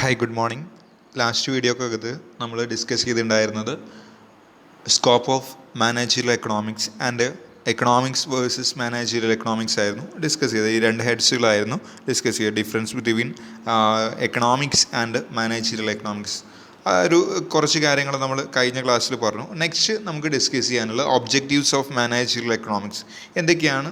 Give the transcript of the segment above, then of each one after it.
Hi good morning. Last വീഡിയോക്കകത്ത് നമ്മൾ discuss ചെയ്തിട്ടുണ്ടായിരുന്നത് scope of managerial economics and economics versus managerial economics ആയിരുന്നു discuss ചെയ്തത്. ഈ രണ്ട് ഹെഡ്സുകളായിരുന്നു ഡിസ്കസ് ചെയ്തത്, difference between economics and managerial economics. ഒരു കുറച്ച് കാര്യങ്ങൾ നമ്മൾ കഴിഞ്ഞ ക്ലാസ്സിൽ പറഞ്ഞു. നെക്സ്റ്റ് നമുക്ക് ഡിസ്കസ് ചെയ്യാനുള്ള ഒബ്ജക്റ്റീവ്സ് ഓഫ് മാനേജറിയൽ എക്കണോമിക്സ്. എന്തൊക്കെയാണ്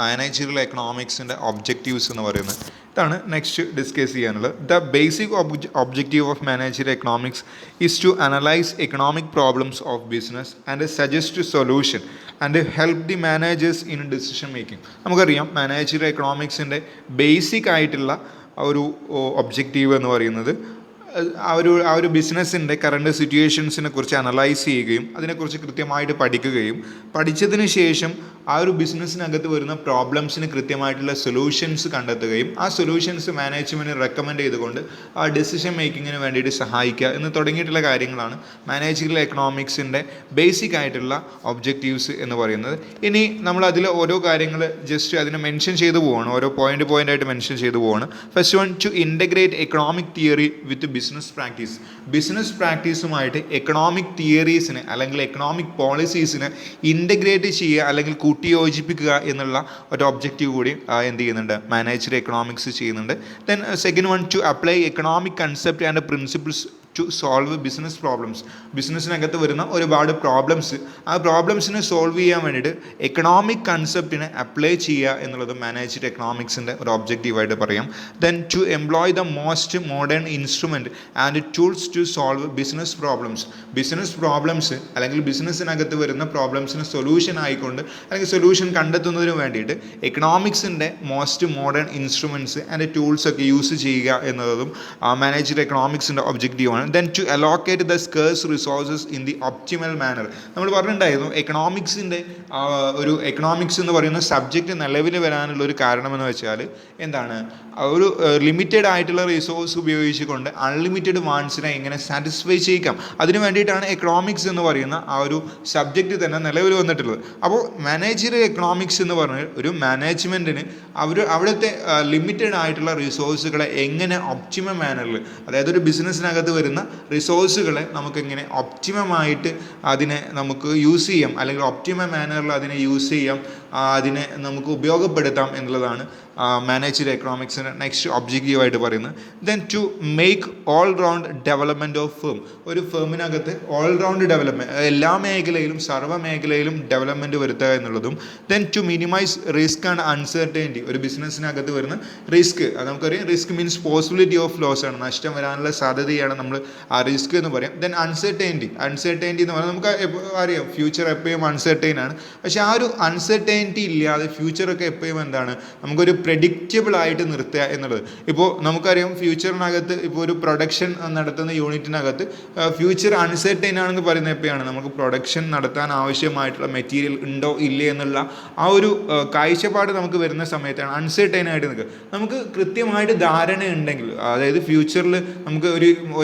മാനേജറിയൽ എക്കണോമിക്സിൻ്റെ ഒബ്ജക്റ്റീവ്സ് എന്ന് പറയുന്നത്? ഇതാണ് നെക്സ്റ്റ് ഡിസ്കസ് ചെയ്യാനുള്ളത്. The basic objective of managerial economics is to analyse economic problems of business and suggest solution and help the managers in decision making. നമുക്കറിയാം managerial എക്കണോമിക്സിൻ്റെ basic ആയിട്ടുള്ള ഒരു ഒബ്ജക്റ്റീവ് എന്ന് പറയുന്നത് ആ ഒരു ബിസിനസ്സിൻ്റെ കറണ്ട് സിറ്റുവേഷൻസിനെ കുറിച്ച് അനലൈസ് ചെയ്യുകയും അതിനെക്കുറിച്ച് കൃത്യമായിട്ട് പഠിക്കുകയും പഠിച്ചതിന് ശേഷം ആ ഒരു ബിസിനസ്സിനകത്ത് വരുന്ന പ്രോബ്ലംസിന് കൃത്യമായിട്ടുള്ള സൊല്യൂഷൻസ് കണ്ടെത്തുകയും ആ സൊല്യൂഷൻസ് മാനേജ്മെൻറ്റിന് റെക്കമെൻഡ് ചെയ്തുകൊണ്ട് ആ ഡിസിഷൻ മേക്കിങ്ങിന് വേണ്ടിയിട്ട് സഹായിക്കുക എന്ന് തുടങ്ങിയിട്ടുള്ള കാര്യങ്ങളാണ് മാനേജറിയൽ എക്കണോമിക്സിൻ്റെ ബേസിക് ആയിട്ടുള്ള ഒബ്ജക്റ്റീവ്സ് എന്ന് പറയുന്നത്. ഇനി നമ്മൾ അതിൽ ഓരോ കാര്യങ്ങൾ ജസ്റ്റ് അതിനെ മെൻഷൻ ചെയ്തു പോവുകയാണ്, ഓരോ പോയിൻ്റായിട്ട് മെൻഷൻ ചെയ്തു പോവുകയാണ്. First one, to integrate economic theory with business practice. Business പ്രാക്ടീസുമായിട്ട് എക്കണോമിക് തിയറീസിന് അല്ലെങ്കിൽ എക്കണോമിക് പോളിസീസിന് ഇൻ്റഗ്രേറ്റ് ചെയ്യുക അല്ലെങ്കിൽ കൂട്ടിയോജിപ്പിക്കുക എന്നുള്ള ഒരു ഒബ്ജക്റ്റീവ് കൂടി എന്ത് ചെയ്യുന്നുണ്ട്, മാനേജറിയൽ എക്കണോമിക്സ് ചെയ്യുന്നുണ്ട്. Then second one, to apply economic concept and principles to solve business problems. ബിസിനസ്സിനകത്ത് വരുന്ന ഒരുപാട് പ്രോബ്ലംസ്, ആ പ്രോബ്ലംസിനെ സോൾവ് ചെയ്യാൻ വേണ്ടിയിട്ട് എക്കണോമിക് കൺസെപ്റ്റിനെ അപ്ലൈ ചെയ്യുക എന്നുള്ളത് മാനേജറിയൽ എക്കണോമിക്സിൻ്റെ ഒരു ഒബ്ജക്റ്റീവായിട്ട് പറയാം. Then to employ the most modern instrument and tools to solve business problems. Business problems അല്ലെങ്കിൽ ബിസിനസ്സിനകത്ത് വരുന്ന പ്രോബ്ലംസിന് സൊല്യൂഷൻ ആയിക്കൊണ്ട് അല്ലെങ്കിൽ സൊല്യൂഷൻ കണ്ടെത്തുന്നതിന് വേണ്ടിയിട്ട് എക്കണോമിക്സിൻ്റെ most modern instruments and tools ഒക്കെ യൂസ് ചെയ്യുക എന്നതും മാനേജറിയൽ എക്കണോമിക്സിൻ്റെ ഒബ്ജക്റ്റീവാണ്. Then to allocate the scarce resources in the optimal manner. നമ്മൾ പറഞ്ഞിട്ടുണ്ടായിരുന്നു എക്കണോമിക്സിൻ്റെ എക്കണോമിക്സ് എന്ന് പറയുന്ന സബ്ജക്റ്റ് നിലവിൽ വരാനുള്ള ഒരു കാരണമെന്ന് വെച്ചാൽ എന്താണ്, ഒരു ലിമിറ്റഡ് ആയിട്ടുള്ള റിസോഴ്സ് ഉപയോഗിച്ചുകൊണ്ട് അൺലിമിറ്റഡ് വാണ്ട്സിനെ എങ്ങനെ സാറ്റിസ്ഫൈ ചെയ്യിക്കാം, അതിന് വേണ്ടിയിട്ടാണ് എക്കണോമിക്സ് എന്ന് പറയുന്ന ആ ഒരു സബ്ജക്റ്റ് തന്നെ നിലവിൽ വന്നിട്ടുള്ളത്. അപ്പോൾ മാനേജറിയൽ എക്കണോമിക്സ് എന്ന് പറഞ്ഞാൽ ഒരു മാനേജ്മെൻറ്റിന് അവിടുത്തെ ലിമിറ്റഡ് ആയിട്ടുള്ള റിസോഴ്സുകളെ എങ്ങനെ ഒപ്റ്റിമം മാനറിൽ, അതായത് ഒരു ബിസിനസ്സിനകത്ത് വരുന്ന റിസോഴ്സുകളെ നമുക്കെങ്ങനെ ഒപ്റ്റിമമായിട്ട് അതിനെ നമുക്ക് യൂസ് ചെയ്യാം അല്ലെങ്കിൽ ഒപ്റ്റിമം മാനറിൽ അതിനെ യൂസ് ചെയ്യാം, അതിനെ നമുക്ക് ഉപയോഗപ്പെടുത്താം എന്നുള്ളതാണ് മാനേജറിയൽ എക്കണോമിക്സിൻ്റെ നെക്സ്റ്റ് ഒബ്ജക്റ്റീവായിട്ട് പറയുന്നത്. Then to make all round development of firm. ഒരു ഫേമിനകത്ത് ഓൾ റൗണ്ട് ഡെവലപ്മെൻറ്റ്, എല്ലാ മേഖലയിലും സർവ്വ മേഖലയിലും ഡെവലപ്മെൻറ്റ് വരുത്തുക എന്നുള്ളതും. Then to minimise risk and uncertainty. ഒരു ബിസിനസ്സിനകത്ത് വരുന്ന റിസ്ക്, അത് നമുക്കറിയാം, risk means possibility of loss ആണ്, നഷ്ടം വരാനുള്ള സാധ്യതയാണ് നമ്മൾ ആ റിസ്ക് എന്ന് പറയാം. ദെൻ അൺസർട്ടനിറ്റി എന്ന് പറഞ്ഞാൽ നമുക്ക് അറിയാം ഫ്യൂച്ചർ എപ്പോഴും അൺസർട്ടൈൻ ആണ്. പക്ഷേ ആ ഒരു അൺസർട്ടനിറ്റി ഇല്ലാതെ ഫ്യൂച്ചറൊക്കെ എപ്പോഴും എന്താണ്, നമുക്കൊരു പ്രെഡിക്റ്റബിൾ ആയിട്ട് നിർത്തുക എന്നുള്ളത്. ഇപ്പോൾ നമുക്കറിയാം ഫ്യൂച്ചറിനകത്ത് ഇപ്പോൾ ഒരു പ്രൊഡക്ഷൻ നടത്തുന്ന യൂണിറ്റിനകത്ത് ഫ്യൂച്ചർ അൺസർട്ടൈൻ ആണെന്ന് പറയുന്നത് എപ്പോഴാണ്, നമുക്ക് പ്രൊഡക്ഷൻ നടത്താൻ ആവശ്യമായിട്ടുള്ള മെറ്റീരിയൽ ഉണ്ടോ ഇല്ലേ എന്നുള്ള ആ ഒരു കാഴ്ചപ്പാട് നമുക്ക് വരുന്ന സമയത്താണ് അൺസർട്ടൈൻ ആയിട്ട് നിൽക്കുക. നമുക്ക് കൃത്യമായിട്ട് ധാരണ ഉണ്ടെങ്കിൽ, അതായത് ഫ്യൂച്ചറിൽ നമുക്ക്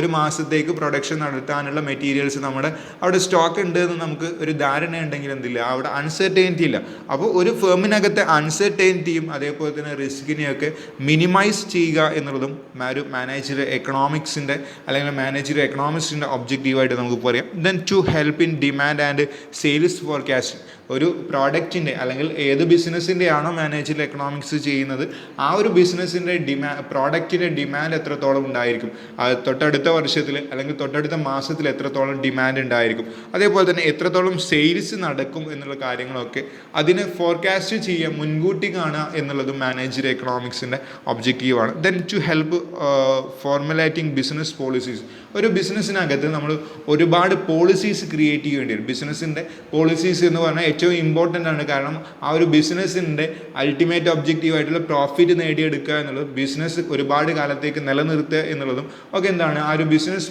ഒരു മാസത്തേക്ക് പ്രൊഡക്ഷൻ നടത്താനുള്ള മെറ്റീരിയൽസ് നമ്മുടെ അവിടെ സ്റ്റോക്ക് ഉണ്ട് എന്ന് നമുക്ക് ഒരു ധാരണ ഉണ്ടെങ്കിൽ എന്തില്ല, അവിടെ അൺസർട്ടൈനിറ്റി ഇല്ല. അപ്പോൾ ഒരു ഫേമിനകത്തെ അൺസർട്ടൈനിറ്റിയും അതേപോലെ തന്നെ റിസ്കിനെയൊക്കെ മിനിമൈസ് ചെയ്യുക എന്നുള്ളതും ഒരു മാനേജറിയൽ എക്കണോമിക്സിൻ്റെ അല്ലെങ്കിൽ മാനേജറിയൽ എക്കണോമിക്സിൻ്റെ ഒബ്ജക്റ്റീവായിട്ട് നമുക്ക് പറയാം. Then to help in demand and sales forecasting. ഒരു പ്രോഡക്റ്റിൻ്റെ അല്ലെങ്കിൽ ഏത് ബിസിനസ്സിൻ്റെ ആണോ മാനേജറിയൽ എക്കണോമിക്സ് ചെയ്യുന്നത്, ആ ഒരു ബിസിനസ്സിൻ്റെ പ്രോഡക്റ്റിൻ്റെ ഡിമാൻഡ് എത്രത്തോളം ഉണ്ടായിരിക്കും, തൊട്ടടുത്ത വർഷത്തിൽ അല്ലെങ്കിൽ തൊട്ടടുത്ത മാസത്തിൽ എത്രത്തോളം ഡിമാൻഡ് ഉണ്ടായിരിക്കും, അതേപോലെ തന്നെ എത്രത്തോളം സെയിൽസ് നടക്കും എന്നുള്ള കാര്യങ്ങളൊക്കെ അതിനെ ഫോർകാസ്റ്റ് ചെയ്യുക, മുൻകൂട്ടി കാണുക എന്നുള്ളതും മാനേജറിയൽ എക്കണോമിക്സിൻ്റെ ഒബ്ജക്റ്റീവാണ്. Then to help formulating business policies. ഒരു ബിസിനസ്സിനകത്ത് നമ്മൾ ഒരുപാട് പോളിസീസ് ക്രിയേറ്റ് ചെയ്യേണ്ടി വരും. ബിസിനസ്സിൻ്റെ പോളിസീസ് എന്ന് പറഞ്ഞാൽ ഏറ്റവും ഇമ്പോർട്ടൻ്റ് ആണ്. കാരണം ആ ഒരു ബിസിനസ്സിൻ്റെ അൾട്ടിമേറ്റ് ഒബ്ജക്റ്റീവായിട്ടുള്ള പ്രോഫിറ്റ് നേടിയെടുക്കുക എന്നുള്ളതും ബിസിനസ് ഒരുപാട് കാലത്തേക്ക് നിലനിർത്തുക എന്നുള്ളതും ഒക്കെ എന്താണ്, ആ ഒരു ബിസിനസ്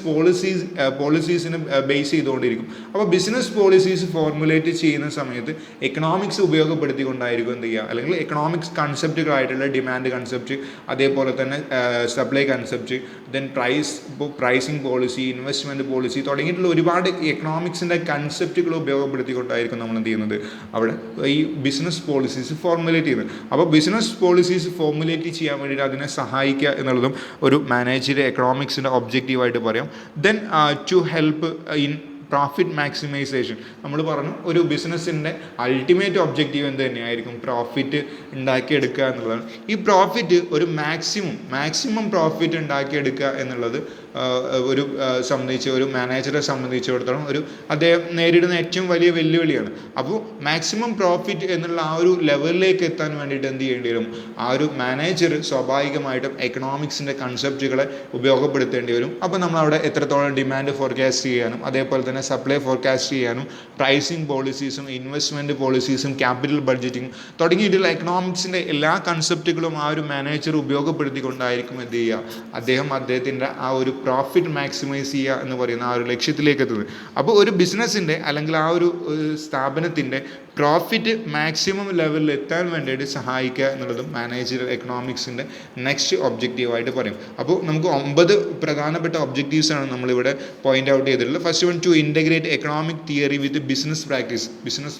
പോളിസീസിന് ബേസ് ചെയ്തുകൊണ്ടിരിക്കും. അപ്പോൾ ബിസിനസ് പോളിസീസ് ഫോർമുലേറ്റ് ചെയ്യുന്ന സമയത്ത് എക്കണോമിക്സ് ഉപയോഗപ്പെടുത്തിക്കൊണ്ടായിരിക്കും എന്ത് ചെയ്യുക, അല്ലെങ്കിൽ എക്കണോമിക്സ് കൺസെപ്റ്റുകളായിട്ടുള്ള ഡിമാൻഡ് കൺസെപ്റ്റ്, അതേപോലെ തന്നെ supply concept, then pricing policy, investment policy തുടങ്ങിയിട്ടുള്ള ഒരുപാട് എക്കണോമിക്സിൻ്റെ കൺസെപ്റ്റുകൾ ഉപയോഗപ്പെടുത്തിക്കൊണ്ടായിരിക്കും നമ്മൾ എന്ത് ചെയ്യുന്നത്, ചെയ്യുന്നുണ്ട്? അവിടെ ഈ ബിസിനസ് പോളിസീസ് ഫോർമുലേറ്റ് ചെയ്യുന്നത്. അപ്പോൾ ബിസിനസ് പോളിസീസ് ഫോർമുലേറ്റ് ചെയ്യാൻ വേണ്ടിയിട്ട് അതിനെ സഹായിക്കുക എന്നുള്ളതും ഒരു മാനേജറിയൽ എക്കണോമിക്സിൻ്റെ ഒബ്ജക്റ്റീവായിട്ട് പറയാം. Then to help in profit maximisation. നമ്മൾ പറഞ്ഞു ഒരു ബിസിനസ്സിൻ്റെ അൾട്ടിമേറ്റ് ഒബ്ജക്റ്റീവ് എന്ത് തന്നെയായിരിക്കും? പ്രോഫിറ്റ് ഉണ്ടാക്കിയെടുക്കുക എന്നുള്ളതാണ്. ഈ പ്രോഫിറ്റ് ഒരു മാക്സിമം പ്രോഫിറ്റ് ഉണ്ടാക്കിയെടുക്കുക എന്നുള്ളത് ഒരു മാനേജറെ സംബന്ധിച്ചിടത്തോളം അദ്ദേഹം നേരിടുന്ന ഏറ്റവും വലിയ വെല്ലുവിളിയാണ്. അപ്പോൾ മാക്സിമം പ്രോഫിറ്റ് എന്നുള്ള ആ ഒരു ലെവലിലേക്ക് എത്താൻ വേണ്ടിയിട്ട് എന്ത് ചെയ്യേണ്ടി വരും? ആ ഒരു മാനേജർ സ്വാഭാവികമായിട്ടും എക്കണോമിക്സിൻ്റെ കൺസെപ്റ്റുകളെ ഉപയോഗപ്പെടുത്തേണ്ടി വരും. അപ്പോൾ നമ്മളവിടെ എത്രത്തോളം ഡിമാൻഡ് ഫോർകാസ്റ്റ് ചെയ്യാനും അതേപോലെ തന്നെ സപ്ലൈ ഫോർകാസ്റ്റ് ചെയ്യാനും പ്രൈസിങ് പോളിസീസും ഇൻവെസ്റ്റ്മെൻറ്റ് പോളിസീസും ക്യാപിറ്റൽ ബഡ്ജറ്റിങ്ങും തുടങ്ങിയിട്ടുള്ള എക്കണോമിക്സിൻ്റെ എല്ലാ കൺസെപ്റ്റുകളും ആ ഒരു മാനേജർ ഉപയോഗപ്പെടുത്തിക്കൊണ്ടായിരിക്കും എന്ത് ചെയ്യുക? അദ്ദേഹത്തിൻ്റെ ആ ഒരു പ്രോഫിറ്റ് മാക്സിമൈസ് ചെയ്യുക എന്ന് പറയുന്ന ആ ഒരു ലക്ഷ്യത്തിലേക്ക് എത്തുന്നത്. അപ്പോൾ ഒരു ബിസിനസ്സിൻ്റെ അല്ലെങ്കിൽ ആ ഒരു സ്ഥാപനത്തിൻ്റെ പ്രോഫിറ്റ് മാക്സിമം ലെവലിൽ എത്താൻ വേണ്ടിയിട്ട് സഹായിക്കുക എന്നുള്ളതും മാനേജറിയൽ എക്കണോമിക്സിൻ്റെ നെക്സ്റ്റ് ഒബ്ജക്റ്റീവായിട്ട് പറയും. അപ്പോൾ നമുക്ക് 9 പ്രധാനപ്പെട്ട ഒബ്ജക്റ്റീവ്സാണ് നമ്മളിവിടെ പോയിൻ്റ് ഔട്ട് ചെയ്തിട്ടുള്ളത്. First one, to integrate economic theory with business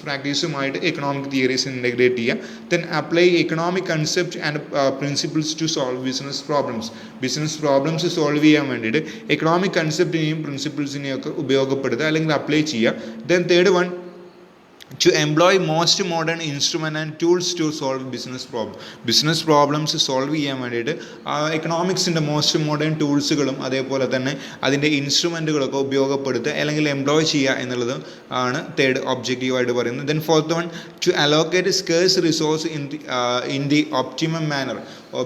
പ്രാക്ടീസുമായിട്ട് എക്കണോമിക് തിയറീസ് ഇൻ്റഗ്രേറ്റ് ചെയ്യുക. Then apply economic concept and principles to solve business problems solve ചെയ്യാൻ വേണ്ടിയിട്ട് എക്കണോമിക് കൺസെപ്റ്റിനെയും പ്രിൻസിപ്പിൾസിനെയും ഒക്കെ ഉപയോഗപ്പെടുത്തുക അല്ലെങ്കിൽ അപ്ലൈ ചെയ്യുക. Then third one, to employ most modern instrument and tools to solve business problems solve ചെയ്യാൻ വേണ്ടിയിട്ട് എക്കണോമിക്സിൻ്റെ മോസ്റ്റ് മോഡേൺ ടൂൾസുകളും അതേപോലെ തന്നെ അതിൻ്റെ ഇൻസ്ട്രുമെൻറ്റുകളൊക്കെ ഉപയോഗപ്പെടുത്തുക അല്ലെങ്കിൽ എംപ്ലോയ് ചെയ്യുക എന്നുള്ളത് ആണ് തേർഡ് ഒബ്ജക്റ്റീവായിട്ട് പറയുന്നത്. Then fourth one, to allocate scarce resource in the optimum manner.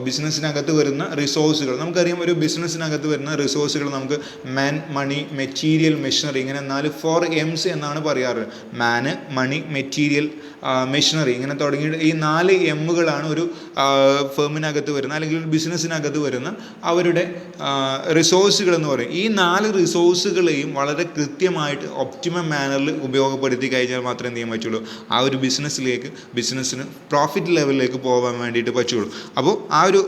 ബിസിനസ്സിനകത്ത് വരുന്ന റിസോഴ്സുകൾ നമുക്കറിയാം. ഒരു ബിസിനസ്സിനകത്ത് വരുന്ന റിസോഴ്സുകൾ നമുക്ക് മാൻ, മണി, മെറ്റീരിയൽ, മെഷീനറി, ഇങ്ങനെ 4 M's എന്നാണ് പറയാറ്. മാന്, മണി, മെറ്റീരിയൽ, മെഷീനറി, ഇങ്ങനെ തുടങ്ങിയിട്ട് ഈ 4 Mകളാണ് ഒരു ഫേമിനകത്ത് വരുന്ന അല്ലെങ്കിൽ ഒരു ബിസിനസ്സിനകത്ത് വരുന്ന അവരുടെ റിസോഴ്സുകൾ എന്ന് പറയും. ഈ 4 റിസോഴ്സുകളെയും വളരെ കൃത്യമായിട്ട് ഒപ്റ്റിമം മാനറിൽ ഉപയോഗപ്പെടുത്തി കഴിഞ്ഞാൽ മാത്രമേ എന്ത് ചെയ്യാൻ പറ്റുള്ളൂ? ആ ഒരു ബിസിനസ്സിന് പ്രോഫിറ്റ് ലെവലിലേക്ക് പോകാൻ വേണ്ടിയിട്ട് പറ്റുള്ളൂ. അപ്പോൾ ആ ഒരു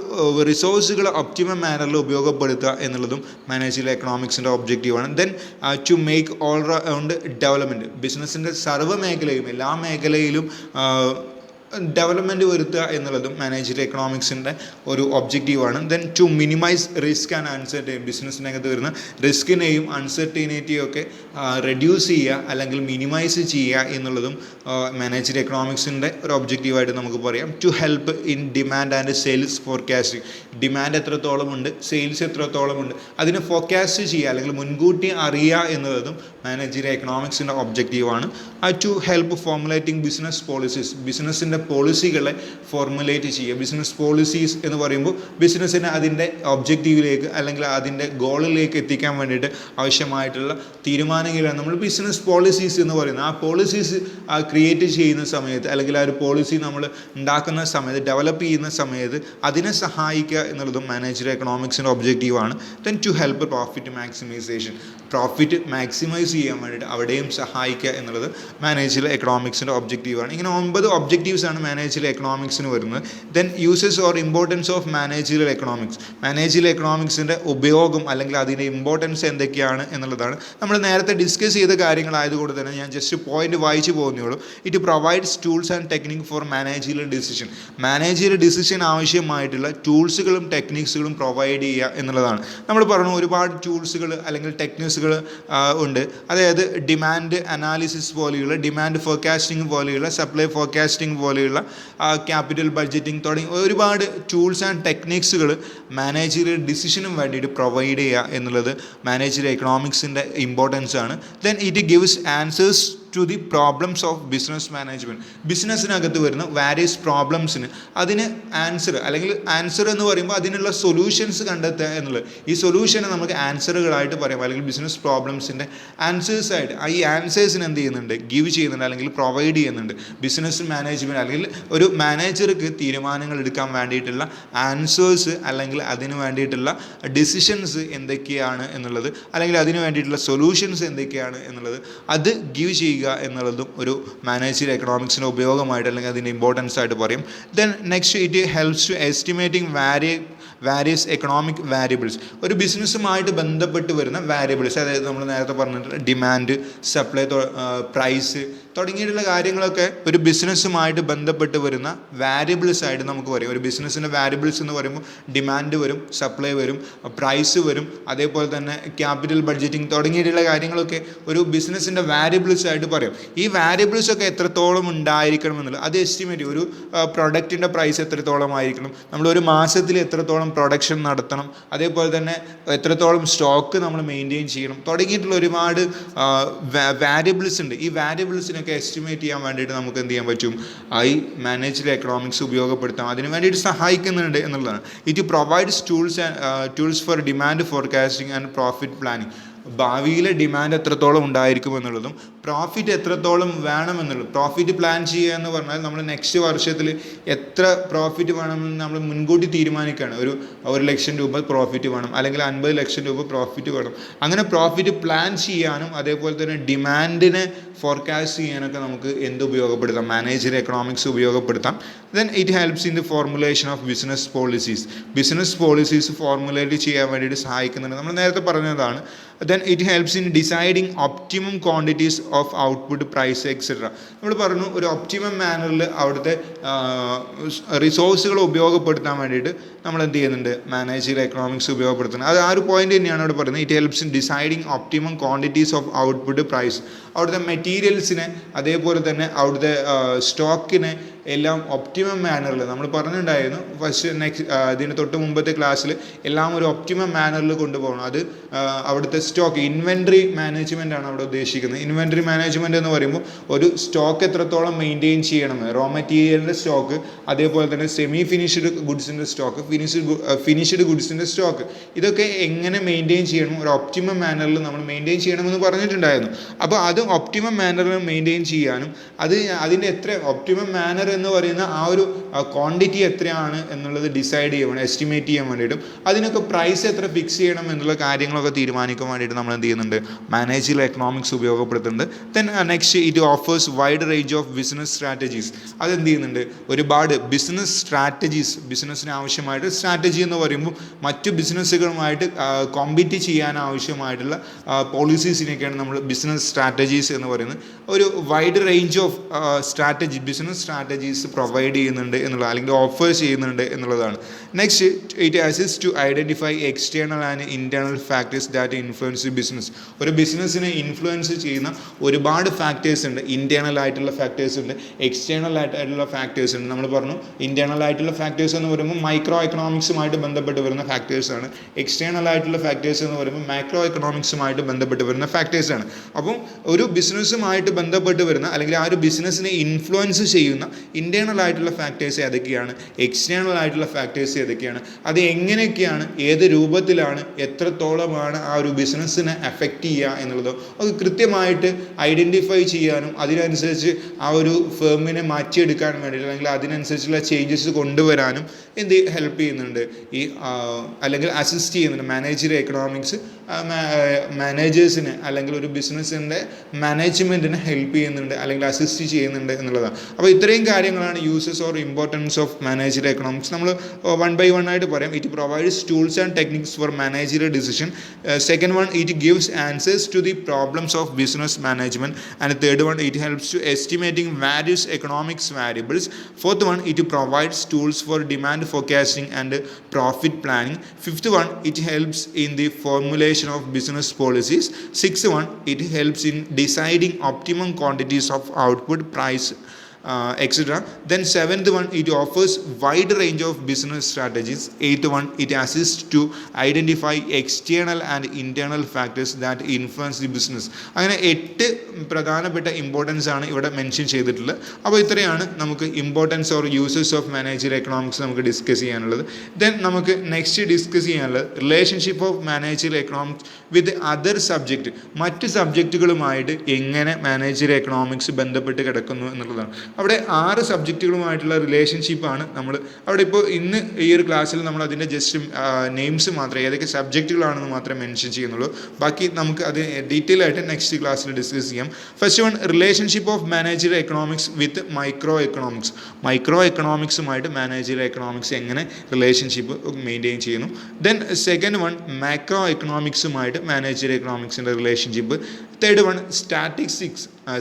റിസോഴ്സുകൾ ഒപ്റ്റിമം മാനറിൽ ഉപയോഗപ്പെടുത്തുക എന്നുള്ളതും മാനേജറിയൽ എക്കണോമിക്സിൻ്റെ ഒബ്ജക്റ്റീവാണ്. Then to make all round development. ബിസിനസ്സിൻ്റെ സർവ്വ മേഖലയും എല്ലാ മേഖലയിലും ഡെവലപ്മെൻറ്റ് വരുത്തുക എന്നുള്ളതും മാനേജറിയൽ എക്കണോമിക്സിൻ്റെ ഒരു ഒബ്ജക്റ്റീവാണ്. Then to minimise risk and uncertainty. ബിസിനസ്സിനകത്ത് വരുന്ന റിസ്കിനെയും അൺസർട്ടൈനിറ്റിയും ഒക്കെ റെഡ്യൂസ് ചെയ്യുക അല്ലെങ്കിൽ മിനിമൈസ് ചെയ്യുക എന്നുള്ളതും മാനേജറിയൽ എക്കണോമിക്സിൻ്റെ ഒരു ഒബ്ജക്റ്റീവായിട്ട് നമുക്ക് പറയാം. To help in demand and sales forecasting. Demand എത്രത്തോളമുണ്ട്, സെയിൽസ് എത്രത്തോളമുണ്ട്, അതിനെ ഫോർകാസ്റ്റ് ചെയ്യുക അല്ലെങ്കിൽ മുൻകൂട്ടി അറിയുക എന്നുള്ളതും മാനേജറിയൽ എക്കണോമിക്സിൻ്റെ ഒബ്ജക്റ്റീവാണ്. To help formulating business policies. ബിസിനസ്സിൻ്റെ പോളിസികളെ ഫോർമുലേറ്റ് ചെയ്യുക. ബിസിനസ് പോളിസീസ് എന്ന് പറയുമ്പോൾ ബിസിനസ്സിനെ അതിൻ്റെ ഒബ്ജക്റ്റീവിലേക്ക് അല്ലെങ്കിൽ അതിൻ്റെ ഗോളിലേക്ക് എത്തിക്കാൻ വേണ്ടിയിട്ട് ആവശ്യമായിട്ടുള്ള തീരുമാനങ്ങളാണ് നമ്മൾ ബിസിനസ് പോളിസീസ് എന്ന് പറയുന്നത്. ആ പോളിസീസ് ക്രിയേറ്റ് ചെയ്യുന്ന സമയത്ത് അല്ലെങ്കിൽ ആ ഒരു പോളിസി നമ്മൾ ഉണ്ടാക്കുന്ന സമയത്ത്, ഡെവലപ്പ് ചെയ്യുന്ന സമയത്ത് അതിനെ സഹായിക്കുക എന്നുള്ളതും മാനേജറിയൽ എക്കണോമിക്സിൻ്റെ ഒബ്ജക്റ്റീവാണ്. Then to help profit maximisation. Profit maximise ചെയ്യാൻ വേണ്ടിയിട്ട് അവിടെയും സഹായിക്കുക എന്നുള്ളത് മാനേജറിയൽ എക്കണോമിക്സിൻ്റെ ഒബ്ജക്റ്റീവാണ്. ഇങ്ങനെ 9 ഒബ്ജക്റ്റീവ്സ് ആണ് മാനേജറിയൽ എക്കണോമിക്സിന് വരുന്നത്. Then uses or importance of managerial economics. Managerial എക്കണോമിക്സിൻ്റെ ഉപയോഗം അല്ലെങ്കിൽ അതിൻ്റെ ഇമ്പോർട്ടൻസ് എന്തൊക്കെയാണ് എന്നുള്ളതാണ് നമ്മൾ നേരത്തെ ഡിസ്കസ് ചെയ്ത കാര്യങ്ങളായതുകൊണ്ട് തന്നെ ഞാൻ ജസ്റ്റ് പോയിന്റ് വായിച്ചു പോകുന്നേ ഉള്ളൂ. It provides tools and technique four managerial decision. Managerial decision ആവശ്യമായിട്ടുള്ള ടൂൾസുകളും ടെക്നിക്സുകളും പ്രൊവൈഡ് ചെയ്യുക എന്നുള്ളതാണ്. നമ്മൾ പറഞ്ഞു ഒരുപാട് ടൂൾസുകൾ അല്ലെങ്കിൽ ടെക്നിക്സുകൾ ഉണ്ട്. അതായത് ഡിമാൻഡ് അനാലിസിസ് പോലെയുള്ള, ഡിമാൻഡ് ഫോർകാസ്റ്റിംഗ് പോലെയുള്ള, സപ്ലൈ ഫോർകാസ്റ്റിംഗ് പോലെയുള്ള, ക്യാപിറ്റൽ ബഡ്ജറ്റിംഗ് തുടങ്ങി ഒരുപാട് ടൂൾസ് ആൻഡ് ടെക്നിക്സുകൾ മാനേജറിയൽ ഡിസിഷനും വേണ്ടിയിട്ട് പ്രൊവൈഡ് ചെയ്യുക എന്നുള്ളത് മാനേജറിയൽ എക്കണോമിക്സിൻ്റെ ഇമ്പോർട്ടൻസ് ആണ്. Then it gives answers to the problems of business management. ബിസിനസ്സിനകത്ത് വരുന്ന വാരിയസ് പ്രോബ്ലംസിന് അതിന് ആൻസർ എന്ന് പറയുമ്പോൾ അതിനുള്ള സൊല്യൂഷൻസ് കണ്ടെത്തുക എന്നുള്ളത്. ഈ സൊല്യൂഷനെ നമുക്ക് ആൻസറുകളായിട്ട് പറയാം അല്ലെങ്കിൽ ബിസിനസ് പ്രോബ്ലംസിൻ്റെ ആൻസേഴ്സായിട്ട്. ഈ ആൻസേഴ്സിന് എന്ത് ചെയ്യുന്നുണ്ട്? ഗിവ് ചെയ്യുന്നുണ്ട് അല്ലെങ്കിൽ പ്രൊവൈഡ് ചെയ്യുന്നുണ്ട്. ബിസിനസ് മാനേജ്മെൻറ്റ് അല്ലെങ്കിൽ ഒരു മാനേജർക്ക് തീരുമാനങ്ങൾ എടുക്കാൻ വേണ്ടിയിട്ടുള്ള ആൻസേഴ്സ് അല്ലെങ്കിൽ അതിന് വേണ്ടിയിട്ടുള്ള ഡിസിഷൻസ് എന്തൊക്കെയാണ് എന്നുള്ളത് അല്ലെങ്കിൽ അതിന് വേണ്ടിയിട്ടുള്ള സൊല്യൂഷൻസ് എന്തൊക്കെയാണ് എന്നുള്ളത് അത് ഗിവ് ചെയ്യുക എന്നുള്ളതും ഒരു മാനേജറിയൽ എക്കണോമിക്സിൻ്റെ ഉപയോഗമായിട്ട് അല്ലെങ്കിൽ അതിൻ്റെ ഇമ്പോർട്ടൻസ് ആയിട്ട് പറയും. Then next, it helps to estimating various economic variables. ഒരു ബിസിനസ്സുമായിട്ട് ബന്ധപ്പെട്ട് വരുന്ന വാരിയബിൾസ്, അതായത് നമ്മൾ നേരത്തെ പറഞ്ഞിട്ടുള്ള ഡിമാൻഡ്, സപ്ലൈ, പ്രൈസ് തുടങ്ങിയിട്ടുള്ള കാര്യങ്ങളൊക്കെ ഒരു ബിസിനസ്സുമായിട്ട് ബന്ധപ്പെട്ട് വരുന്ന വാരിയബിൾസ് ആയിട്ട് നമുക്ക് പറയും. ഒരു ബിസിനസ്സിൻ്റെ വാരിയബിൾസ് എന്ന് പറയുമ്പോൾ ഡിമാൻഡ് വരും, സപ്ലൈ വരും, പ്രൈസ് വരും, അതേപോലെ തന്നെ ക്യാപിറ്റൽ ബഡ്ജറ്റിംഗ് തുടങ്ങിയിട്ടുള്ള കാര്യങ്ങളൊക്കെ ഒരു ബിസിനസ്സിൻ്റെ വാരിയബിൾസ് ആയിട്ട് പറയും. ഈ വാരിയബിൾസ് ഒക്കെ എത്രത്തോളം ഉണ്ടായിരിക്കണം എന്നുള്ളത് അത് എസ്റ്റിമേറ്റ് ചെയ്യും. ഒരു പ്രൊഡക്റ്റിൻ്റെ പ്രൈസ് എത്രത്തോളം ആയിരിക്കണം, നമ്മൾ ഒരു മാസത്തിൽ എത്രത്തോളം പ്രൊഡക്ഷൻ നടത്തണം, അതേപോലെ തന്നെ എത്രത്തോളം സ്റ്റോക്ക് നമ്മൾ മെയിൻറ്റെയിൻ ചെയ്യണം തുടങ്ങിയിട്ടുള്ള ഒരുപാട് വാരിയബിൾസ് ഉണ്ട്. ഈ വാരിയബിൾസിനൊക്കെ എസ്റ്റിമേറ്റ് ചെയ്യാൻ വേണ്ടിയിട്ട് നമുക്ക് എന്ത് ചെയ്യാൻ പറ്റും, ഈ മാനേജ്ഡ് എക്കണോമിക്സ് ഉപയോഗപ്പെടുത്താം. അതിന് വേണ്ടിയിട്ട് സഹായിക്കുന്നുണ്ട് എന്നുള്ളതാണ്. It provides tools for demand forecasting and profit planning. ഭാവിയിലെ ഡിമാൻഡ് എത്രത്തോളം ഉണ്ടായിരിക്കും എന്നുള്ളതും പ്രോഫിറ്റ് എത്രത്തോളം വേണമെന്നുള്ളതും. പ്രോഫിറ്റ് പ്ലാൻ ചെയ്യുക എന്ന് പറഞ്ഞാൽ നമ്മൾ നെക്സ്റ്റ് വർഷത്തിൽ എത്ര പ്രോഫിറ്റ് വേണമെന്ന് നമ്മൾ മുൻകൂട്ടി തീരുമാനിക്കുകയാണ്. 1,00,000 രൂപ പ്രോഫിറ്റ് വേണം, അല്ലെങ്കിൽ 50 ലക്ഷം രൂപ പ്രോഫിറ്റ് വേണം. അങ്ങനെ പ്രോഫിറ്റ് പ്ലാൻ ചെയ്യാനും അതേപോലെ തന്നെ ഡിമാൻഡിനെ ഫോർകാസ്റ്റ് ചെയ്യാനൊക്കെ നമുക്ക് എന്ത് ഉപയോഗപ്പെടുത്താം, മാനേജ്ഡ് എക്കണോമിക്സ് ഉപയോഗപ്പെടുത്താം. Then it helps in the formulation of business policies. Business policies formulate ചെയ്യാൻ വേണ്ടിയിട്ട് സഹായിക്കുന്നുണ്ട്, നമ്മൾ നേരത്തെ പറഞ്ഞതാണ്. Then it helps in deciding optimum quantities of output, price, etc. നമ്മൾ പറഞ്ഞു ഒരു ഒപ്റ്റിമം മാനറിൽ അവിടുത്തെ റിസോഴ്സുകൾ ഉപയോഗപ്പെടുത്താൻ വേണ്ടിയിട്ട് നമ്മൾ എന്ത് ചെയ്യുന്നുണ്ട്, മാനേജ്ഡ് എക്കണോമിക്സ് ഉപയോഗപ്പെടുത്തുന്നത്. അത് ആ ഒരു പോയിന്റ് തന്നെയാണ് അവിടെ പറയുന്നത്. It helps in deciding optimum quantities of output, price. അവിടുത്തെ മെറ്റീരിയൽസിനെ അതേപോലെ തന്നെ അവിടുത്തെ സ്റ്റോക്കിനെ എല്ലാം ഒപ്റ്റിമം മാനറിൽ നമ്മൾ പറഞ്ഞിട്ടുണ്ടായിരുന്നു ഇതിന് തൊട്ട് മുമ്പത്തെ ക്ലാസ്സിൽ എല്ലാം ഒരു ഒപ്റ്റിമം മാനറിൽ കൊണ്ടുപോകണം. അത് അവിടുത്തെ സ്റ്റോക്ക് ഇൻവെൻട്രി മാനേജ്മെൻ്റ് ആണ് അവിടെ ഉദ്ദേശിക്കുന്നത്. ഇൻവെൻട്രി മാനേജ്മെൻറ്റ് എന്ന് പറയുമ്പോൾ ഒരു സ്റ്റോക്ക് എത്രത്തോളം മെയിൻറ്റെയിൻ ചെയ്യണം, റോ മെറ്റീരിയലിൻ്റെ സ്റ്റോക്ക്, അതേപോലെ തന്നെ സെമി ഫിനിഷ്ഡ് ഗുഡ്സിൻ്റെ സ്റ്റോക്ക്, ഫിനിഷ്ഡ് ഗുഡ്സിൻ്റെ സ്റ്റോക്ക്, ഇതൊക്കെ എങ്ങനെ മെയിൻറ്റെയിൻ ചെയ്യണം, ഒരു ഒപ്റ്റിമം മാനറിൽ നമ്മൾ മെയിൻറ്റെയിൻ ചെയ്യണമെന്ന് പറഞ്ഞിട്ടുണ്ടായിരുന്നു. അപ്പോൾ അത് ഒപ്റ്റിമം മാനറിൽ മെയിൻറ്റെയിൻ ചെയ്യാനും അതിൻ്റെ എത്ര ഒപ്റ്റിമം മാനർ എന്ന് പറയുന്ന ആ ഒരു ക്വാണ്ടിറ്റി എത്രയാണ് എന്നുള്ളത് ഡിസൈഡ് ചെയ്യണം, എസ്റ്റിമേറ്റ് ചെയ്യാൻ വേണ്ടിയിട്ടും അതിനൊക്കെ പ്രൈസ് എത്ര ഫിക്സ് ചെയ്യണം എന്നുള്ള കാര്യങ്ങളൊക്കെ തീരുമാനിക്കാൻ വേണ്ടിയിട്ട് നമ്മൾ എന്ത് ചെയ്യുന്നുണ്ട്, മാനേജ്ഡ് എക്കണോമിക്സ് ഉപയോഗപ്പെടുത്തുന്നുണ്ട്. Then next it offers wide range of business strategies. അതെന്ത് ചെയ്യുന്നുണ്ട്, ഒരുപാട് ബിസിനസ് സ്ട്രാറ്റജീസ്, ബിസിനസ്സിന് ആവശ്യമായിട്ട് സ്ട്രാറ്റജി എന്ന് പറയുമ്പോൾ മറ്റു ബിസിനസ്സുകളുമായിട്ട് കോമ്പീറ്റ് ചെയ്യാൻ ആവശ്യമായിട്ടുള്ള പോളിസീസിനൊക്കെയാണ് നമ്മൾ ബിസിനസ് സ്ട്രാറ്റജീസ് എന്ന് പറയുന്നത്. ഒരു wide range of business strategies provide ചെയ്യുന്നുണ്ട് എന്നുള്ള, അല്ലെങ്കിൽ ഓഫേഴ്സ് ചെയ്യുന്നുണ്ട് എന്നുള്ളതാണ്. Next it assist to identify external and internal factors that influence business. ഒരു ബിസിനസ്സിനെ ഇൻഫ്ലുവൻസ് ചെയ്യുന്ന ഒരുപാട് ഫാക്ടേഴ്സ് ഉണ്ട്. ഇൻറ്റേർണൽ ആയിട്ടുള്ള ഫാക്ടേഴ്സ് ഉണ്ട്, എക്സ്റ്റേണൽ ആയിട്ടുള്ള ഫാക്ടേഴ്സ് ഉണ്ട്. നമ്മൾ പറഞ്ഞു ഇൻറ്റേർണൽ ആയിട്ടുള്ള ഫാക്ടേഴ്സ് എന്ന് പറയുമ്പോൾ മൈക്രോ എക്കണോമിക്സുമായിട്ട് ബന്ധപ്പെട്ട് വരുന്ന ഫാക്ടേഴ്സാണ്. എക്സ്റ്റേണൽ ആയിട്ടുള്ള ഫാക്ടേഴ്സ് എന്ന് പറയുമ്പോൾ മാക്രോ എക്കണോമിക്സുമായിട്ട് ബന്ധപ്പെട്ട് വരുന്ന ഫാക്ടേഴ്സാണ്. അപ്പം ഒരു ബിസിനസ്സുമായിട്ട് ബന്ധപ്പെട്ട് വരുന്ന, അല്ലെങ്കിൽ ആ ഒരു ബിസിനസ്സിനെ ഇൻഫ്ലുവൻസ് ചെയ്യുന്ന ഇൻറ്റേർണൽ ആയിട്ടുള്ള ഫാക്ടേഴ്സ് ഏതൊക്കെയാണ്, എക്സ്റ്റേണൽ ആയിട്ടുള്ള ഫാക്ടേഴ്സ് ഏതൊക്കെയാണ്, അത് എങ്ങനെയൊക്കെയാണ്, ഏത് രൂപത്തിലാണ്, എത്രത്തോളമാണ് ആ ഒരു ബിസിനസ്സിനെ അഫക്റ്റ് ചെയ്യുക എന്നുള്ളതോ അത് കൃത്യമായിട്ട് ഐഡൻറ്റിഫൈ ചെയ്യാനും അതിനനുസരിച്ച് ആ ഒരു ഫേമിനെ മാറ്റിയെടുക്കാൻ വേണ്ടിയിട്ട്, അല്ലെങ്കിൽ അതിനനുസരിച്ചുള്ള ചേഞ്ചസ് കൊണ്ടുവരാനും ഹെൽപ്പ് ചെയ്യുന്നുണ്ട് അല്ലെങ്കിൽ അസിസ്റ്റ് ചെയ്യുന്നുണ്ട്. മാനേജ്ഡ് എക്കണോമിക്സ് മാനേജേഴ്സിന് അല്ലെങ്കിൽ ഒരു ബിസിനസ്സിൻ്റെ മാനേജ്മെൻറ്റിനെ ഹെൽപ്പ് ചെയ്യുന്നുണ്ട് അല്ലെങ്കിൽ അസിസ്റ്റ് ചെയ്യുന്നുണ്ട് എന്നുള്ളതാണ്. അപ്പോൾ ഇത്രയും കാര്യങ്ങളാണ് uses or importance of managed economics. നമ്മൾ 1 by 1 ആയിട്ട് പറയാം. It provides tools and techniques for managed decision. Second one, it gives answers to the problems of business management. And third one, it helps to estimating various economics variables. Fourth one, it provides tools for demand forecasting and profit planning. Fifth one, it helps in the formulation of business policies. Sixth one, it helps in deciding optimum quantities of output, price, etc. Then seventh one, it offers wide range of business strategies. Eighth one, it assists to identify external and internal factors that influence the business. അങ്ങനെ 8 പ്രധാനപ്പെട്ട importance ആണ് ഇവിടെ mention ചെയ്തിട്ടുള്ളത്. അപ്പോൾ ഇത്രയാണ് നമുക്ക് importance or uses of managed economics നമുക്ക് discuss ചെയ്യാനുള്ളത്. ദെൻ നമുക്ക് നെക്സ്റ്റ് ഡിസ്കസ് ചെയ്യാനുള്ളത് relationship of managed economics with other subject. മറ്റ് സബ്ജക്റ്റുകളുമായിട്ട് എങ്ങനെ മാനേജ്ഡ് എക്കണോമിക്സ് ബന്ധപ്പെട്ട് കിടക്കുന്നു എന്നുള്ളതാണ്. അവിടെ 6 സബ്ജക്റ്റുകളുമായിട്ടുള്ള റിലേഷൻഷിപ്പാണ് നമ്മൾ അവിടെ ഇപ്പോൾ ഇന്ന് ഈ ഒരു ക്ലാസ്സിൽ നമ്മൾ അതിൻ്റെ ജസ്റ്റ് നെയിംസ് മാത്രമേ ഏതൊക്കെ സബ്ജക്റ്റുകളാണെന്ന് മാത്രമേ മെൻഷൻ ചെയ്യുന്നുള്ളൂ. ബാക്കി നമുക്ക് അത് ഡീറ്റെയിൽ ആയിട്ട് നെക്സ്റ്റ് ക്ലാസ്സിൽ ഡിസ്കസ് ചെയ്യാം. First one, relationship of managerial economics with micro economics. Micro എക്കണോമിക്സുമായിട്ട് മാനേജറിയൽ എക്കണോമിക്സ് എങ്ങനെ റിലേഷൻഷിപ്പ് മെയിൻറ്റെയിൻ ചെയ്യുന്നു. ദെൻ സെക്കൻഡ് വൺ, മാക്രോ എക്കണോമിക്സുമായിട്ട് മാനേജറിയൽ എക്കണോമിക്സിൻ്റെ റിലേഷൻഷിപ്പ്. തേർഡ് വൺ,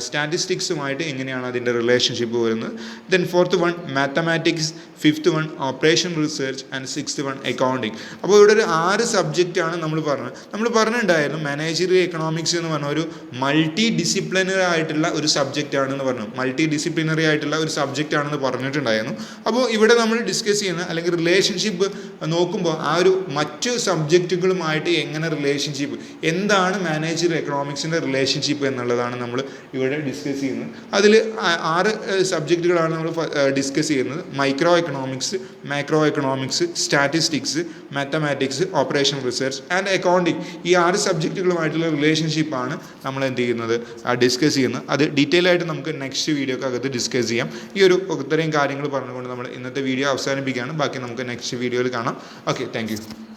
സ്റ്റാറ്റിസ്റ്റിക്സുമായിട്ട് എങ്ങനെയാണ് അതിൻ്റെ റിലേഷൻഷിപ്പ് വരുന്നത്. Then fourth one, mathematics. Fifth one, operation research. And sixth one, accounting. അപ്പോൾ ഇവിടെ ഒരു 6 സബ്ജക്റ്റാണ് നമ്മൾ പറഞ്ഞിട്ടുണ്ടായിരുന്നു. മാനേജറിയൽ എക്കണോമിക്സ് എന്ന് പറഞ്ഞ ഒരു മൾട്ടി ഡിസിപ്ലിനറി ആയിട്ടുള്ള ഒരു സബ്ജക്റ്റ് ആണെന്ന് പറഞ്ഞു. മൾട്ടി ഡിസിപ്ലിനറി ആയിട്ടുള്ള ഒരു സബ്ജക്റ്റ് ആണെന്ന് പറഞ്ഞിട്ടുണ്ടായിരുന്നു. അപ്പോൾ ഇവിടെ നമ്മൾ ഡിസ്കസ് ചെയ്യുന്ന അല്ലെങ്കിൽ റിലേഷൻഷിപ്പ് നോക്കുമ്പോൾ ആ ഒരു മറ്റു സബ്ജക്റ്റുകളുമായിട്ട് എങ്ങനെ റിലേഷൻഷിപ്പ്, എന്താണ് മാനേജറിയൽ എക്കണോമിക്സിൻ്റെ റിലേഷൻഷിപ്പ് എന്നുള്ളതാണ് നമ്മൾ ഇവിടെ ഡിസ്കസ് ചെയ്യുന്നത്. അതിൽ 6 സബ്ജക്റ്റുകളാണ് നമ്മൾ ഡിസ്കസ് ചെയ്യുന്നത്. Micro economics, macro economics, statistics, mathematics, operation research and accounting. ഈ 6 സബ്ജക്റ്റുകളുമായിട്ടുള്ള റിലേഷൻഷിപ്പാണ് നമ്മൾ എന്ത് ചെയ്യുന്നത്, ഡിസ്കസ് ചെയ്യുന്നത്. അത് ഡീറ്റെയിൽ ആയിട്ട് നമുക്ക് നെക്സ്റ്റ് വീഡിയോക്കകത്ത് ഡിസ്കസ് ചെയ്യാം. ഈ ഒരു ഇത്രയും കാര്യങ്ങൾ പറഞ്ഞുകൊണ്ട് നമ്മൾ ഇന്നത്തെ വീഡിയോ അവസാനിപ്പിക്കുകയാണ്. ബാക്കി നമുക്ക് നെക്സ്റ്റ് വീഡിയോയിൽ കാണാം. Okay, thank you.